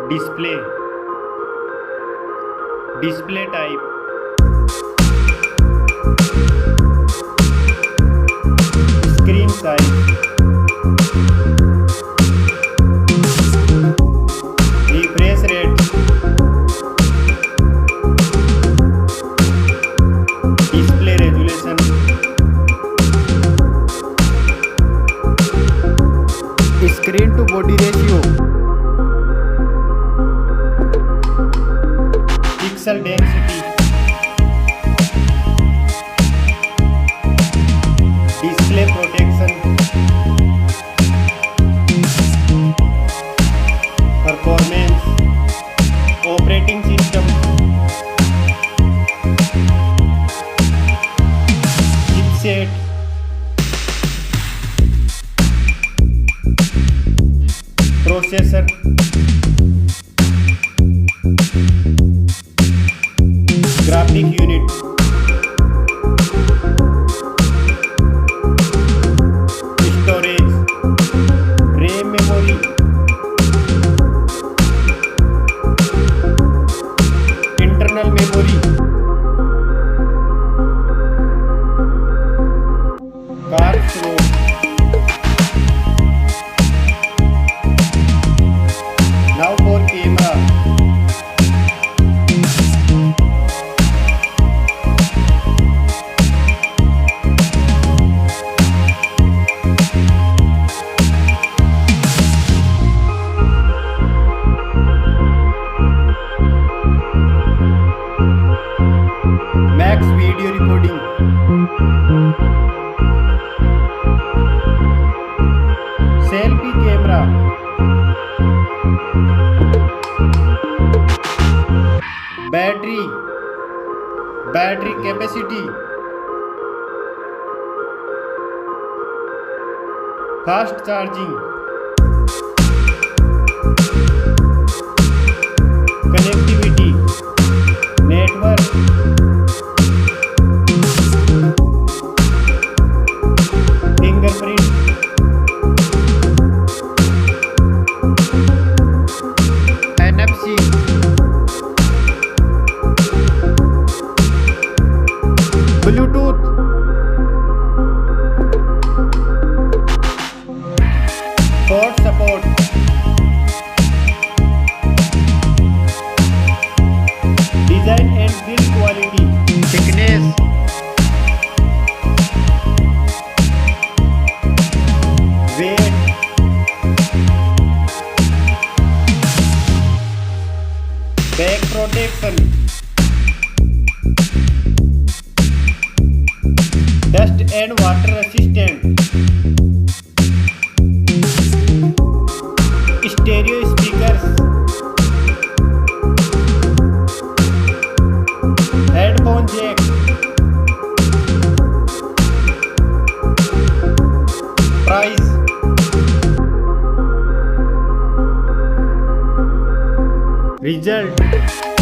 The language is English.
display, display type, screen size, refresh rate, display resolution, screen to body ratio, pixel density, display protection, performance, operating system, chipset, processor, graphic unit, storage, RAM memory, internal memory, card slot, now for camera, max video recording, selfie camera, battery capacity, fast charging, connectivity, network, fingerprint, NFC, Bluetooth, port support, design and build quality, thickness, weight, back protection, dust and water resistant, stereo speakers, headphone jack, price, result.